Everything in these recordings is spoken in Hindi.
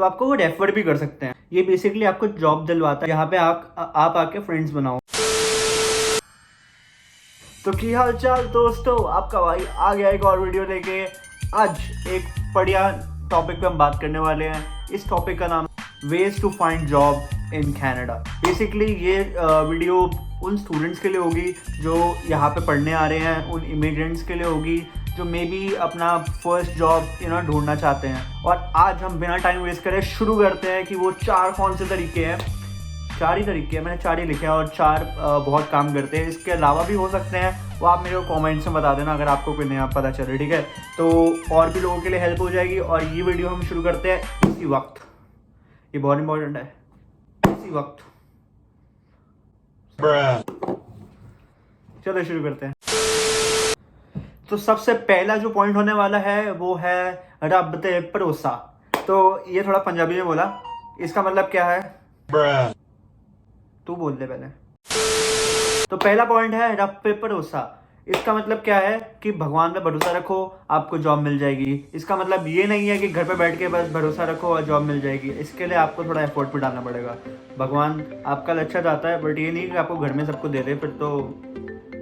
तो आपको वो रेफर भी कर सकते हैं। ये बेसिकली आपको जॉब दिलवाता है, यहाँ पे आप आके फ्रेंड्स बनाओ। तो की हाल चाल दोस्तों, आपका भाई आ गया एक और वीडियो लेके। आज एक बढ़िया टॉपिक पे हम बात करने वाले हैं। इस टॉपिक का नाम ways to find job in Canada. Basically ये वीडियो उन स्टूडेंट्स के लिए होगी जो यहाँ पे पढ़ने आ रहे हैं, उन इमिग्रेंट्स के लिए होगी जो मे बी अपना फर्स्ट जॉब ढूंढना चाहते हैं। और आज हम बिना टाइम वेस्ट करे शुरू करते हैं कि वो चार कौन से तरीके हैं। चार ही तरीके हैं, मैंने चार ही लिखे हैं और चार बहुत काम करते हैं। इसके अलावा भी हो सकते हैं, वो आप मेरे को कमेंट्स में बता देना अगर आपको कोई नया पता चले, ठीक है। तो और भी लोगों के लिए हेल्प हो जाएगी। और ये वीडियो हम शुरू करते हैं इसी वक्त, ये बहुत इंपॉर्टेंट है, इसी वक्त। चलो शुरू करते हैं। तो सबसे पहला जो पॉइंट होने वाला है वो है रब ते भरोसा। तो ये थोड़ा पंजाबी में बोला, इसका मतलब क्या है तू बोल दे पहले। तो पहला पॉइंट है रब पे भरोसा। इसका मतलब क्या है कि भगवान पे भरोसा रखो, आपको जॉब मिल जाएगी। इसका मतलब ये नहीं है कि घर पे बैठ के बस भरोसा रखो और जॉब मिल जाएगी। इसके लिए आपको थोड़ा एफर्ट भी डालना पड़ेगा। भगवान आपका अच्छा चाहता है, बट ये नहीं कि आपको घर में सबको दे दे, फिर तो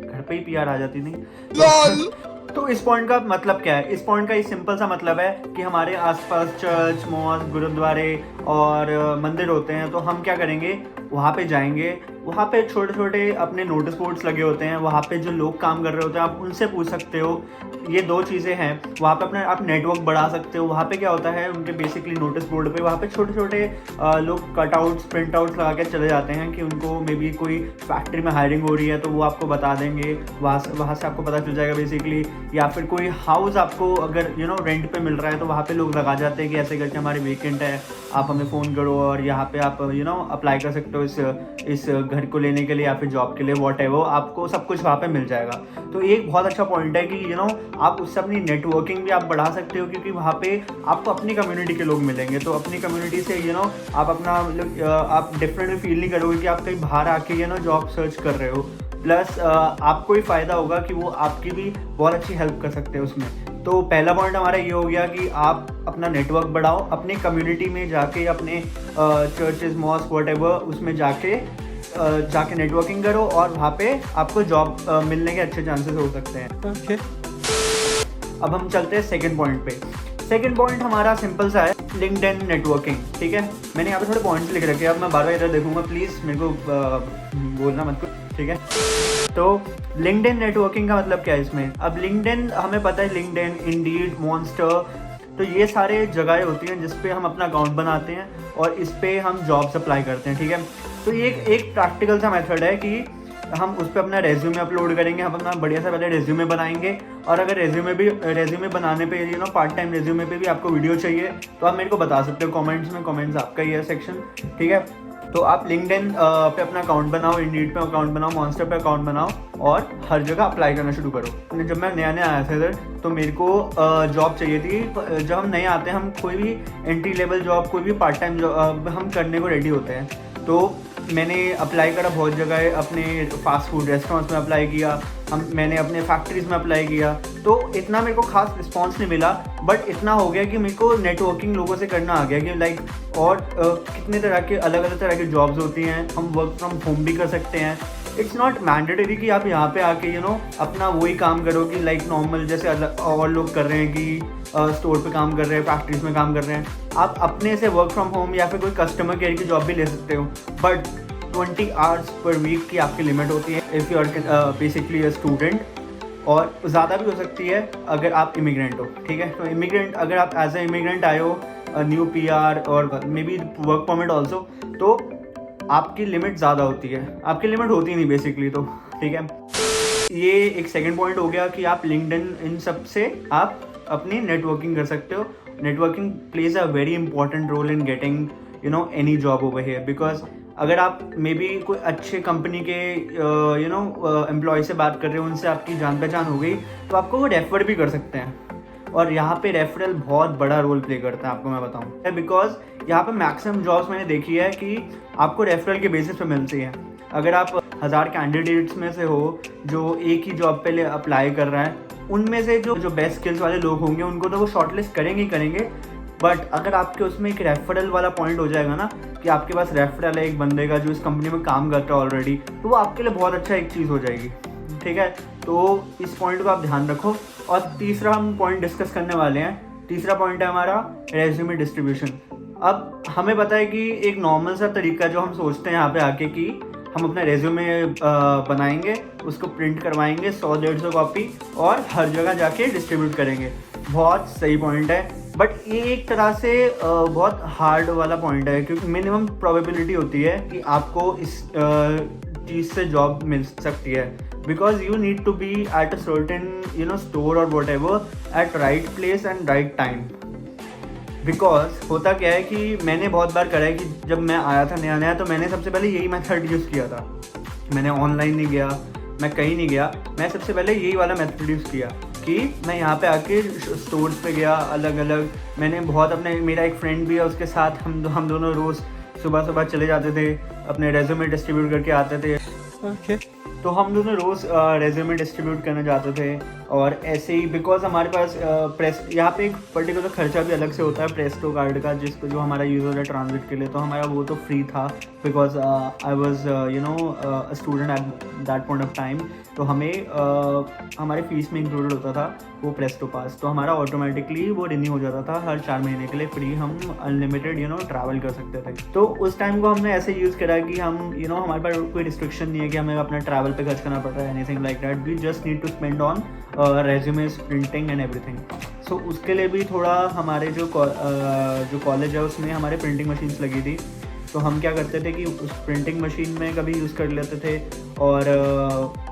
घर पे ही पीआर आ जाती नहीं। तो इस पॉइंट का मतलब क्या है? इस पॉइंट का ये सिंपल सा मतलब है कि हमारे आसपास चर्च, मॉस्क, गुरुद्वारे और मंदिर होते हैं। तो हम क्या करेंगे, वहाँ पे जाएंगे। वहाँ पे छोटे छोटे अपने नोटिस बोर्ड्स लगे होते हैं, वहाँ पे जो लोग काम कर रहे होते हैं आप उनसे पूछ सकते हो। ये दो चीज़ें हैं। वहाँ पे अपने आप नेटवर्क बढ़ा सकते हो। वहाँ पे क्या होता है, उनके बेसिकली नोटिस बोर्ड पे वहाँ पे छोटे छोटे लोग कटआउट्स, प्रिंट आउट्स लगा के चले जाते हैं कि उनको मे बी कोई फैक्ट्री में हायरिंग हो रही है, तो वो आपको बता देंगे। वहाँ से आपको पता चल जाएगा बेसिकली। या फिर कोई हाउस आपको अगर रेंट पे मिल रहा है, तो वहाँ पे लोग लगा जाते हैं कि ऐसे करके हमारी वेकेंट है, आप हमें फ़ोन करो और यहाँ पे आप अप्लाई कर सकते हो इस घर को लेने के लिए या फिर जॉब के लिए, वॉट एवर। आपको सब कुछ वहाँ पे मिल जाएगा। तो एक बहुत अच्छा पॉइंट है कि आप उससे अपनी नेटवर्किंग भी आप बढ़ा सकते हो, क्योंकि वहाँ पे आपको अपनी कम्युनिटी के लोग मिलेंगे। तो अपनी कम्युनिटी से आप अपना आप डिफरेंट फील नहीं करोगे कि आप कहीं बाहर आके जॉब सर्च कर रहे हो। प्लस आपको ही फ़ायदा होगा कि वो आपकी भी बहुत अच्छी हेल्प कर सकते हैं उसमें। तो पहला पॉइंट हमारा ये हो गया कि आप अपना नेटवर्क बढ़ाओ, अपने कम्युनिटी में जाके, अपने चर्चेस, मॉस्क, व्हाटएवर, उसमें जाके नेटवर्किंग करो और वहाँ पे आपको जॉब मिलने के अच्छे चांसेस हो सकते हैं। ओके, अब हम चलते हैं सेकंड पॉइंट पे। सेकंड पॉइंट हमारा सिंपल सा है, लिंक्डइन नेटवर्किंग, ठीक है। मैंने यहाँ पे थोड़े पॉइंट्स लिख रखे हैं, अब मैं बार बार इधर देखूंगा, प्लीज़ मेरे को बोलना मत करो, ठीक है। तो लिंक्डइन नेटवर्किंग का मतलब क्या है इसमें? अब लिंक्डइन, हमें पता है लिंक्डइन, इंडीड, मॉन्स्टर, तो ये सारे जगहें होती हैं जिस पे हम अपना अकाउंट बनाते हैं और इस पे हम जॉब्स अप्लाई करते हैं, ठीक है। तो ये एक प्रैक्टिकल सा मेथड है कि हम उस पर अपना रेज्यूमे अपलोड करेंगे। हम अपना बढ़िया सा पहले रेज्यूमे बनाएंगे, और अगर रेज्यूमे बनाने पे पार्ट टाइम रेज्यूमे पे भी आपको वीडियो चाहिए तो आप मेरे को बता सकते हो कमेंट्स में। कमेंट्स आपका ही है सेक्शन, ठीक है। तो आप लिंक्डइन पे अपना अकाउंट बनाओ, इंडीड पे अकाउंट बनाओ, मॉन्स्टर पे अकाउंट बनाओ और हर जगह अप्लाई करना शुरू करो। जब मैं नया आया था इधर, तो मेरे को जॉब चाहिए थी। जब हम नए आते हैं, हम कोई भी एंट्री लेवल जॉब, कोई भी पार्ट टाइम जॉब हम करने को रेडी होते हैं। तो मैंने अप्लाई करा बहुत जगह, अपने फास्ट फूड रेस्टोरेंट्स में अप्लाई किया, मैंने अपने फैक्ट्रीज़ में अप्लाई किया। तो इतना मेरे को खास रिस्पांस नहीं मिला, बट इतना हो गया कि मेरे को नेटवर्किंग लोगों से करना आ गया कि लाइक और कितने तरह के अलग अलग तरह की जॉब्स होती हैं। हम वर्क फ्रॉम होम भी कर सकते हैं। इट्स नॉट मैंडेटरी कि आप यहाँ पे आके अपना वही काम करो कि लाइक नॉर्मल जैसे और लोग कर रहे हैं कि स्टोर पे काम कर रहे हैं, फैक्ट्रीज में काम कर रहे हैं। आप अपने से वर्क फ्रॉम होम या फिर कोई कस्टमर केयर की जॉब भी ले सकते हो, बट 20 आवर्स पर वीक की आपकी लिमिट होती है if you are basically a student, और ज़्यादा भी हो सकती है अगर आप इमिग्रेंट हो, ठीक है। तो इमिग्रेंट, अगर आप एज ए इमिग्रेंट आए हो, न्यू पीआर और may be work permit also, तो आपकी लिमिट ज़्यादा होती है। आपकी लिमिट होती नहीं बेसिकली, तो ठीक है। ये एक सेकंड पॉइंट हो गया कि आप लिंक्डइन, इन सब से आप अपनी नेटवर्किंग कर सकते हो। Networking plays a very important role in getting any job over here, because अगर आप मे बी कोई अच्छे कंपनी के एम्प्लॉय से बात कर रहे हो, उनसे आपकी जान पहचान हो गई, तो आपको वो रेफर भी कर सकते हैं। और यहाँ पे रेफरल बहुत बड़ा रोल प्ले करता है, आपको मैं बताऊँ, बिकॉज यहाँ पे मैक्सिमम जॉब्स मैंने देखी है कि आपको रेफरल के बेसिस पे मिलती है। अगर आप 1000 कैंडिडेट्स में से हो जो एक ही जॉब पे अप्लाई कर रहा है, उनमें से जो बेस्ट स्किल्स वाले लोग होंगे उनको तो वो शॉर्टलिस्ट करेंगे ही करेंगे, बट अगर आपके उसमें एक रेफरल वाला पॉइंट हो जाएगा ना, कि आपके पास रेफरल है एक बंदे का जो इस कंपनी में काम करता है ऑलरेडी, तो वो आपके लिए बहुत अच्छा एक चीज़ हो जाएगी, ठीक है। तो इस पॉइंट को आप ध्यान रखो। और तीसरा हम पॉइंट डिस्कस करने वाले हैं। तीसरा पॉइंट है हमारा रेज्यूमे डिस्ट्रीब्यूशन। अब हमें पता है कि एक नॉर्मल सा तरीका जो हम सोचते हैं यहाँ पे आके कि हम अपना रेज्यूमे बनाएंगे, उसको प्रिंट करवाएंगे 100-150 कॉपी और हर जगह जाके डिस्ट्रीब्यूट करेंगे। बहुत सही पॉइंट है, बट ये एक तरह से बहुत हार्ड वाला पॉइंट है, क्योंकि मिनिमम प्रोबेबिलिटी होती है कि आपको इस चीज़ से जॉब मिल सकती है, because you need to be at a certain store और whatever at right place and right time. Because होता क्या है कि मैंने बहुत बार करा है कि जब मैं आया था नया नया, तो मैंने सबसे पहले यही मेथड यूज़ किया था। मैंने ऑनलाइन नहीं गया, मैं कहीं नहीं गया, मैं सबसे पहले यही वाला मेथड यूज़ किया कि मैं यहाँ पे आके स्टोर्स पे गया अलग अलग। मैंने बहुत मेरा एक फ्रेंड भी है, उसके साथ हम दोनों रोज़ सुबह सुबह चले जाते थे, अपने रेज्यूमे डिस्ट्रीब्यूट करके आते थे। तो हम दोनों रोज़ रेज्यूमे डिस्ट्रीब्यूट करने जाते थे। और ऐसे ही बिकॉज हमारे पास प्रेस यहाँ पे एक पर्टिकुलर खर्चा भी अलग से होता है प्रेस्टो कार्ड का, जिसको जो हमारा यूज़ होता है ट्रांजिट के लिए, तो हमारा वो तो फ्री था, because I was a student at that point of time. तो हमें हमारे फीस में इंक्लूडेड होता था वो प्रेस्टो पास, तो हमारा ऑटोमेटिकली वो रिन्यू हो जाता था हर 4 महीने के लिए फ्री। हम अनलिमिटेड ट्रैवल कर सकते थे। तो उस टाइम को हमने ऐसे यूज़ करा कि हम हमारे पास कोई रिस्ट्रिक्शन नहीं है कि हमें अपना ट्रैवल पे खर्च करना पड़ रहा है, anything like that. We just need to spend on resumes, printing and everything. So उसके लिए भी थोड़ा हमारे जो कॉलेज है उसमें हमारे प्रिंटिंग मशीन्स लगी थी, तो हम क्या करते थे कि उस प्रिंटिंग मशीन में कभी यूज़ कर लेते थे, और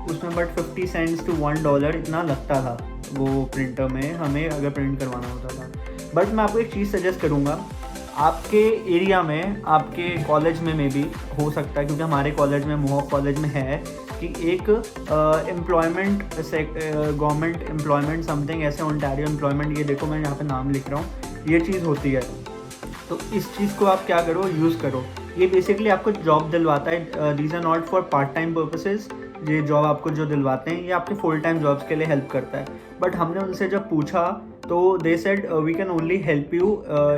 उसमें बट 50 सेंट्स टू $1 इतना लगता था वो प्रिंटर में, हमें अगर प्रिंट करवाना होता था। बट मैं आपको एक चीज़ सजेस्ट करूँगा, आपके एरिया में, आपके कॉलेज में भी हो सकता है, क्योंकि हमारे कॉलेज में, मोहॉक कॉलेज में है कि एक एम्प्लॉयमेंट गवर्नमेंट एम्प्लॉयमेंट समथिंग ऐसे, ओंटारियो एम्प्लॉयमेंट, ये देखो मैं यहाँ पे नाम लिख रहा हूँ, ये चीज़ होती है। तो इस चीज़ को आप क्या करो, यूज़ करो। ये बेसिकली आपको जॉब दिलवाता है। These are not for part time purposes. ये जॉब आपको जो दिलवाते हैं ये आपके फुल टाइम जॉब्स के लिए हेल्प करता है। बट हमने उनसे जब पूछा तो they said we can only help you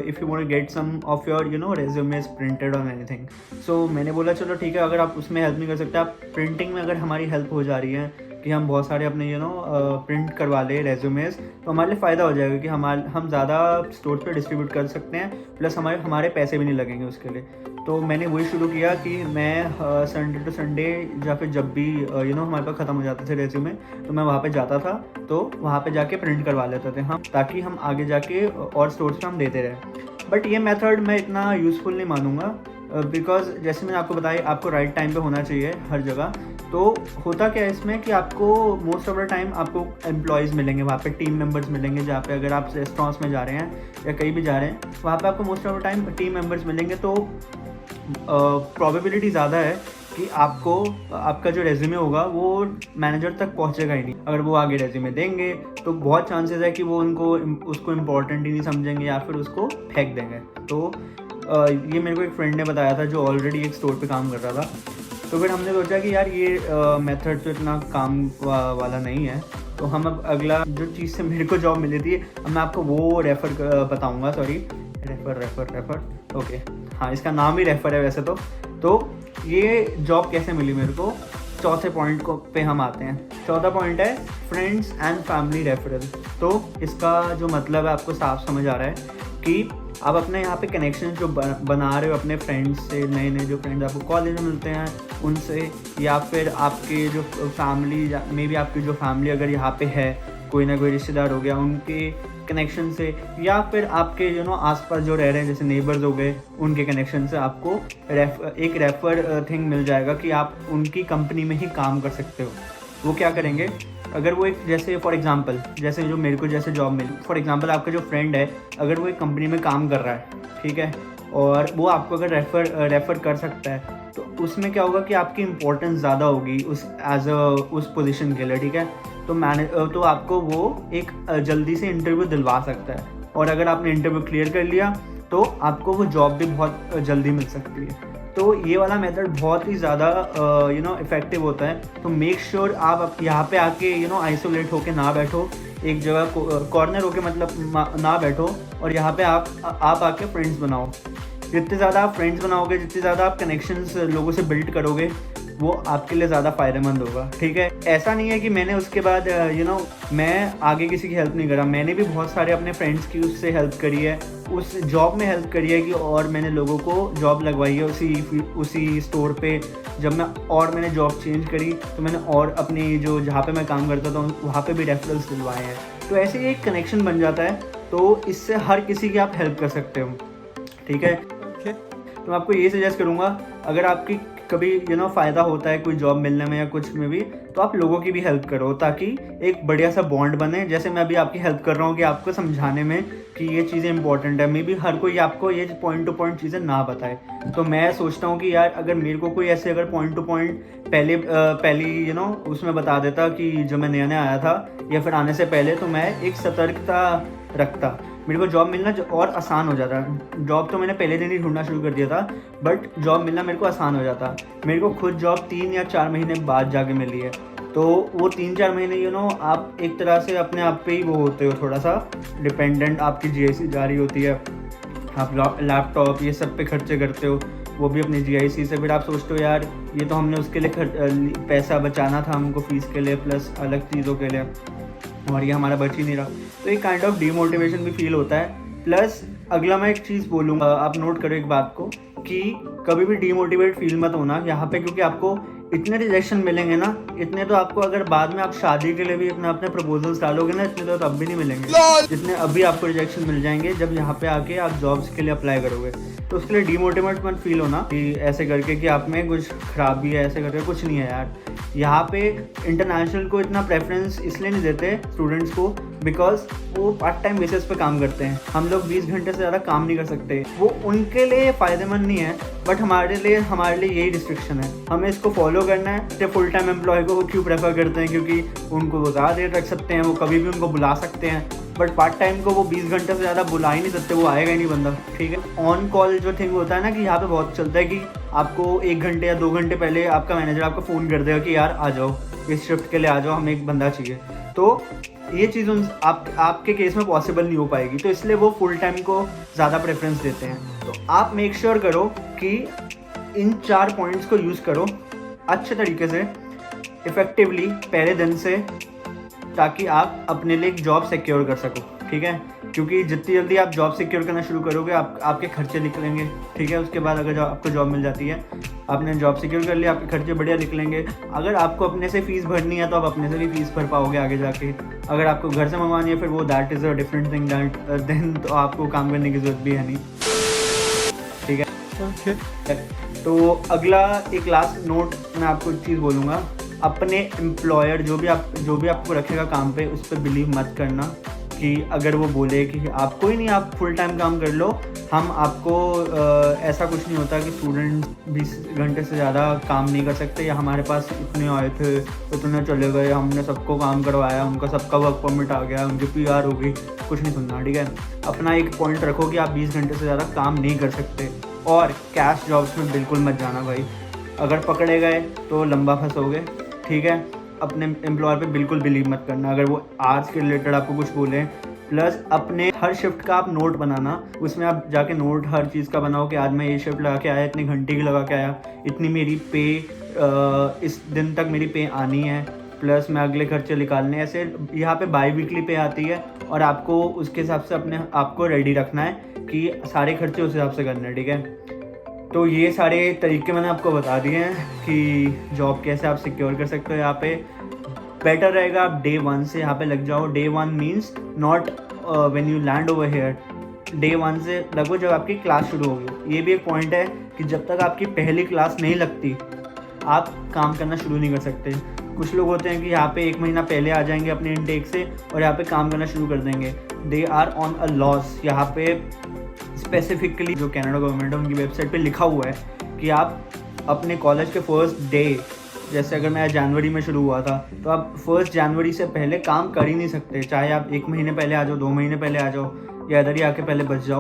if you want to get some of your resumes printed और एनीथिंग। सो मैंने बोला चलो ठीक है, अगर आप उसमें हेल्प नहीं कर सकते, आप प्रिंटिंग में अगर हमारी हेल्प हो जा रही है कि हम बहुत सारे अपने प्रिंट करवा ले रेज्यूमेस, तो हमारे लिए फ़ायदा हो जाएगा कि हम ज़्यादा स्टोर पे डिस्ट्रीब्यूट कर सकते हैं, प्लस हमारे पैसे भी नहीं लगेंगे उसके लिए। तो मैंने वही शुरू किया कि मैं संडे टू संडे या फिर जब भी हमारे पास ख़त्म हो जाते थे रेज्यूमे, तो मैं वहाँ पे जाता था, तो वहाँ पे जाके प्रिंट करवा लेते थे हम, ताकि हम आगे जाके और स्टोर्स पे हम देते रहे। बट ये मेथड मैं इतना यूज़फुल नहीं मानूंगा, बिकॉज जैसे मैंने आपको बताया, आपको राइट टाइम पे होना चाहिए हर जगह। तो होता क्या है इसमें कि आपको मोस्ट ऑफ द टाइम आपको एम्प्लॉयज़ मिलेंगे, वहाँ पे टीम मेंबर्स मिलेंगे, जहाँ पे अगर आप रेस्टोरेंट्स में जा रहे हैं या कहीं भी जा रहे हैं, वहाँ पे आपको most of the time team members मिलेंगे। तो प्रोबेबिलिटी ज़्यादा है कि आपका जो रेज्यूमे होगा वो मैनेजर तक पहुंचेगा ही नहीं। अगर वो आगे रेज्यूमे देंगे तो बहुत चांसेस है कि वो उसको इम्पोर्टेंट ही नहीं समझेंगे या फिर उसको फेंक देंगे। तो ये मेरे को एक फ्रेंड ने बताया था जो ऑलरेडी एक स्टोर पे काम कर रहा था। तो फिर हमने सोचा कि यार ये मेथड तो इतना काम वाला नहीं है, तो हम अब अगला जो चीज़ से मेरे को जॉब मिली थी, अब मैं आपको वो रेफ़र बताऊँगा। सॉरी, रेफ़र ओके, हाँ, इसका नाम ही रेफ़र है वैसे तो ये जॉब कैसे मिली मेरे को, चौथे पॉइंट पे हम आते हैं। चौथा पॉइंट है फ्रेंड्स एंड फैमिली रेफरल। तो इसका जो मतलब है आपको साफ समझ आ रहा है कि आप अपने यहाँ पे कनेक्शन जो बना रहे हो अपने फ्रेंड्स से, नए नए जो फ्रेंड्स आपको कॉलेज में मिलते हैं उनसे, या फिर आपके जो फैमिली में भी आपकी जो फैमिली अगर यहाँ पे है, कोई ना कोई रिश्तेदार हो गया, उनके कनेक्शन से, या फिर आपके आसपास जो रह रहे हैं जैसे नेबर्स हो गए, उनके कनेक्शन से आपको एक रेफर थिंग मिल जाएगा कि आप उनकी कंपनी में ही काम कर सकते हो। वो क्या करेंगे, अगर वो एक जैसे फॉर एग्जांपल जैसे जो मेरे को जैसे जॉब मिली, फॉर एग्जांपल आपका जो फ्रेंड है अगर वो एक कंपनी में काम कर रहा है, ठीक है, और वो आपको अगर रेफ़र कर सकता है, तो उसमें क्या होगा कि आपकी इम्पोर्टेंस ज़्यादा होगी उस पोजीशन के लिए, ठीक है। तो आपको वो एक जल्दी से इंटरव्यू दिलवा सकता है, और अगर आपने इंटरव्यू क्लियर कर लिया तो आपको वो जॉब भी बहुत जल्दी मिल सकती है। तो ये वाला मेथड बहुत ही ज़्यादा इफ़ेक्टिव होता है। तो मेक श्योर आप यहाँ पे आके आइसोलेट होके ना बैठो, एक जगह कॉर्नर होके मतलब ना बैठो, और यहाँ पे आप आके फ्रेंड्स बनाओ। जितने ज़्यादा आप फ्रेंड्स बनाओगे, जितने ज़्यादा आप कनेक्शंस लोगों से बिल्ड करोगे, वो आपके लिए ज़्यादा फ़ायदेमंद होगा, ठीक है। ऐसा नहीं है कि मैंने उसके बाद मैं आगे किसी की हेल्प नहीं करा। मैंने भी बहुत सारे अपने फ्रेंड्स की उससे हेल्प करी है, उस जॉब में हेल्प करी है कि और मैंने लोगों को जॉब लगवाई है उसी स्टोर पे। जब मैंने जॉब चेंज करी तो मैंने और अपनी जो जहाँ पे मैं काम करता था वहाँ पे भी रेफरल्स दिलवाए हैं। तो ऐसे ही एक कनेक्शन बन जाता है, तो इससे हर किसी की आप हेल्प कर सकते हो, ठीक है। तो मैं आपको ये सजेस्ट करूँगा, अगर आपकी कभी फ़ायदा होता है कोई जॉब मिलने में या कुछ में भी, तो आप लोगों की भी हेल्प करो, ताकि एक बढ़िया सा बॉन्ड बने। जैसे मैं अभी आपकी हेल्प कर रहा हूँ कि आपको समझाने में कि ये चीज़ें इंपॉर्टेंट है, मे बी हर कोई आपको ये पॉइंट टू पॉइंट चीज़ें ना बताए। तो मैं सोचता हूँ कि यार अगर मेरे को कोई ऐसे अगर पॉइंट टू पॉइंट पहली उसमें बता देता कि जो मैं नया आया था या फिर आने से पहले, तो मैं एक सतर्कता रखता, मेरे को जॉब मिलना और आसान हो जाता। जॉब तो मैंने पहले दिन ही ढूंढना शुरू कर दिया था, बट जॉब मिलना मेरे को आसान हो जाता। मेरे को खुद जॉब 3 या 4 महीने बाद जाके मिली है, तो वो 3-4 महीने आप एक तरह से अपने आप पे ही वो होते हो, थोड़ा सा डिपेंडेंट। आपकी GIC जारी होती है, आप लैपटॉप ये सब पे खर्चे करते हो, वो भी अपनी GIC से। फिर आप सोचते हो यार ये तो हमने उसके लिए पैसा बचाना था हमको फीस के लिए प्लस अलग चीज़ों के लिए, और ये हमारा बच ही नहीं रहा। तो एक काइंड ऑफ डिमोटिवेशन भी फील होता है। प्लस अगला मैं एक चीज़ बोलूँगा, आप नोट करो एक बात को, कि कभी भी डिमोटिवेट फील मत होना यहाँ पे, क्योंकि आपको इतने रिजेक्शन मिलेंगे ना, इतने तो आपको अगर बाद में आप शादी के लिए भी अपने प्रपोजल्स डालोगे ना, इतने तो तब भी नहीं मिलेंगे जितने अभी आपको रिजेक्शन मिल जाएंगे जब यहाँ पे आके आप जॉब्स के लिए अप्लाई करोगे। तो उसके लिए डिमोटिवेट मत फील होना कि ऐसे करके कि आप में कुछ खराबी है, ऐसे करके कुछ नहीं है यार। यहाँ पे इंटरनेशनल को इतना प्रेफरेंस इसलिए नहीं देते स्टूडेंट्स को, बिकॉज वो पार्ट टाइम बेसिस पे काम करते हैं। हम लोग 20 घंटे से ज़्यादा काम नहीं कर सकते, वो उनके लिए फ़ायदेमंद नहीं है, बट हमारे लिए यही रिस्ट्रिक्शन है, हमें इसको फॉलो करना है। तो फुल टाइम एम्प्लॉय को वो क्यों प्रेफर करते हैं, क्योंकि उनको वो ज़्यादा देर रख सकते हैं, वो कभी भी उनको बुला सकते हैं। बट पार्ट टाइम को वो 20 घंटे से ज़्यादा बुला ही नहीं सकते, वो आएगा ही नहीं बंदा, ठीक है। ऑन कॉल जो थिंग होता है ना, कि यहाँ पे बहुत चलता है कि आपको 1 घंटे या 2 घंटे पहले आपका मैनेजर आपको फ़ोन कर देगा कि यार आ जाओ, इस शिफ्ट के लिए आ जाओ, हमें एक बंदा चाहिए। तो ये चीज़ आपके केस में पॉसिबल नहीं हो पाएगी, तो इसलिए वो फुल टाइम को ज़्यादा प्रेफरेंस देते हैं। तो आप मेक श्योर करो कि इन 4 पॉइंट्स को यूज़ करो अच्छे तरीके से, इफ़ेक्टिवली पहले दिन से, ताकि आप अपने लिए एक जॉब सिक्योर कर सको, ठीक है। क्योंकि जितनी जल्दी आप जॉब सिक्योर करना शुरू करोगे, आपके खर्चे निकलेंगे, ठीक है। उसके बाद अगर आपको जॉब मिल जाती है, आपने जॉब सिक्योर कर लिया, आपके खर्चे बढ़िया निकलेंगे। अगर आपको अपने से फ़ीस भरनी है तो आप अपने से भी फ़ीस भर पाओगे आगे जाके। अगर आपको घर से मंगवानी है, फिर वो that is a different thing, then तो आपको काम करने की ज़रूरत भी है नहीं, ठीक है। तो अगला एक लास्ट नोट मैं आपको एक चीज़ बोलूँगा, अपने एम्प्लॉयर जो भी आपको रखेगा काम पे, उस पर बिलीव मत करना कि अगर वो बोले कि आप कोई नहीं, आप फुल टाइम काम कर लो, हम आपको ऐसा कुछ नहीं होता कि स्टूडेंट 20 घंटे से ज़्यादा काम नहीं कर सकते, या हमारे पास इतने आए थे इतने चले गए, हमने सबको काम करवाया, उनका सबका वर्क परमिट आ गया, उनकी PR हो गई। कुछ नहीं सुनना, ठीक है। अपना एक पॉइंट रखो कि आप 20 घंटे से ज़्यादा काम नहीं कर सकते, और कैश जॉब्स में बिल्कुल मत जाना भाई। अगर पकड़े गए तो लंबा फंसोगे, ठीक है। अपने एम्प्लॉयर पे बिल्कुल बिलीव मत करना अगर वो आर्ट्स के रिलेटेड आपको कुछ बोलें। प्लस अपने हर शिफ्ट का आप नोट बनाना, उसमें आप जाके नोट हर चीज़ का बनाओ कि आज मैं ये शिफ्ट लगा के आया, इतनी घंटे की लगा के आया, इतनी मेरी पे इस दिन तक मेरी पे आनी है, प्लस मैं अगले खर्चे निकालने। ऐसे यहाँ पे बाई वीकली पे आती है, और आपको उसके हिसाब से अपने आपको रेडी रखना है कि सारे खर्चे उस हिसाब से करने हैं, ठीक है। तो ये सारे तरीके मैंने आपको बता दिए हैं कि जॉब कैसे आप सिक्योर कर सकते हो। यहाँ पे बेटर रहेगा आप Day 1 से यहाँ पे लग जाओ। Day 1 means not when you land over here, Day 1 से लगो जब आपकी क्लास शुरू होगी। ये भी एक पॉइंट है कि जब तक आपकी पहली क्लास नहीं लगती आप काम करना शुरू नहीं कर सकते। कुछ लोग होते हैं कि यहाँ पे 1 महीना पहले आ जाएंगे अपने इनटेक से और यहाँ पे काम करना शुरू कर देंगे। They are on a loss. यहाँ पे स्पेसिफिकली जो कनाडा गवर्नमेंट है उनकी वेबसाइट पे लिखा हुआ है कि आप अपने कॉलेज के फर्स्ट डे, जैसे अगर मैं जनवरी में शुरू हुआ था, तो आप 1 जनवरी से पहले काम कर ही नहीं सकते। चाहे आप 1 महीने पहले आ जाओ, 2 महीने पहले आ जाओ, या इधर ही आके पहले बच जाओ,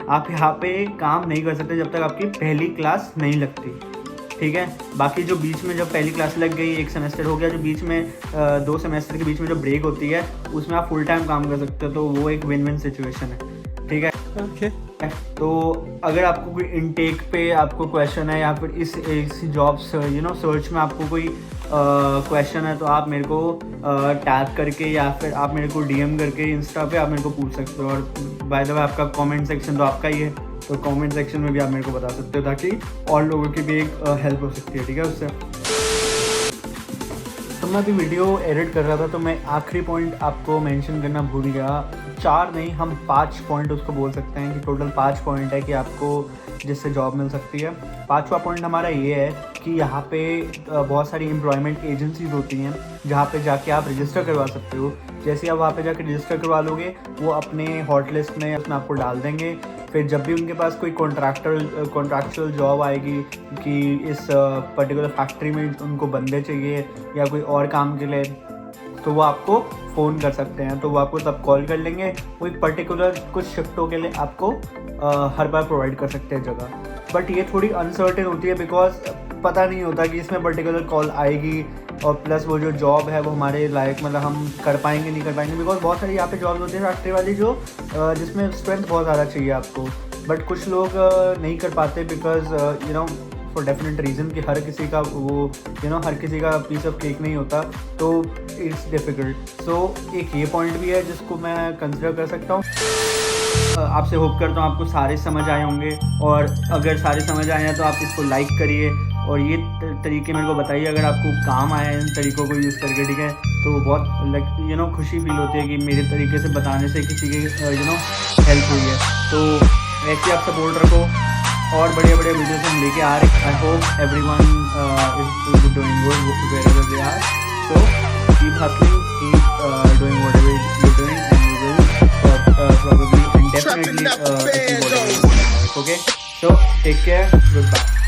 आप यहाँ पे काम नहीं कर सकते जब तक आपकी पहली क्लास नहीं लगती। ठीक है। बाकी जो बीच में जब पहली क्लास लग गई, एक सेमेस्टर हो गया, जो बीच में 2 सेमेस्टर के बीच में जो ब्रेक होती है उसमें आप फुल टाइम काम कर सकते हो, तो वो एक विन विन सिचुएशन है, ठीक है। ओके तो अगर आपको कोई इनटेक पे आपको क्वेश्चन है या फिर इस जॉब सर्च में आपको कोई क्वेश्चन है, तो आप मेरे को टैग करके या फिर आप मेरे को डीएम करके इंस्टा पे आप मेरे को पूछ सकते हो। और बाय द वे आपका कमेंट सेक्शन तो आपका ही है, तो कमेंट सेक्शन में भी आप मेरे को बता सकते हो, ताकि और लोगों की भी एक हेल्प हो सकती है, ठीक है उससे। तो मैं अभी वीडियो एडिट कर रहा था, तो मैं आखिरी पॉइंट आपको मेंशन करना भूल गया। 4 नहीं, हम 5 पॉइंट उसको बोल सकते हैं कि टोटल 5 पॉइंट है कि आपको जिससे जॉब मिल सकती है। 5वां पॉइंट हमारा ये है कि यहाँ पे बहुत सारी एम्प्लॉयमेंट एजेंसीज होती हैं जहाँ पे जाके आप रजिस्टर करवा सकते हो। जैसे आप वहाँ पे जाके रजिस्टर करवा लोगे, वो अपने हॉट लिस्ट में उसमें आपको डाल देंगे। फिर जब भी उनके पास कोई कॉन्ट्रैक्चुअल जॉब आएगी कि इस पर्टिकुलर फैक्ट्री में उनको बंदे चाहिए या कोई और काम के लिए, तो वो आपको फ़ोन कर सकते हैं, तो वो आपको तब कॉल कर लेंगे। वो एक पर्टिकुलर कुछ शिफ्टों के लिए आपको हर बार प्रोवाइड कर सकते हैं जगह। बट ये थोड़ी अनसर्टेन होती है, बिकॉज पता नहीं होता कि इसमें पर्टिकुलर कॉल आएगी, और प्लस वो जो जॉब है वो हमारे लायक मतलब हम कर पाएंगे नहीं कर पाएंगे, बिकॉज बहुत सारी यहाँ पे जॉब्स होती है फैक्ट्री वाली जो जिसमें स्ट्रेंथ बहुत ज़्यादा चाहिए आपको, बट कुछ लोग नहीं कर पाते बिकॉज फॉर डेफिनेट रीज़न कि हर किसी का वो हर किसी का पीस ऑफ केक नहीं होता, तो इट्स डिफ़िकल्ट। सो एक ये पॉइंट भी है जिसको मैं कंसिडर कर सकता हूँ। आपसे होप करता हूँ आपको सारे समझ आए होंगे, और अगर सारे समझ आए हैं तो आप इसको लाइक करिए और ये तरीके मेरे को बताइए अगर आपको काम आया है इन तरीक़ों को यूज़ करके, ठीक है। तो बहुत लाइक खुशी फील होती है कि मेरे तरीके से बताने से किसी की हेल्प हुई है। तो ऐसे आप सपोर्ट रखो, और बड़े बड़े वीडियोस हम लेके आ रहे। I hope everyone is doing good wherever they are. So keep hustling, keep doing whatever you're doing, and you will probably and definitely achieve whatever you want. Okay, so take care, goodbye.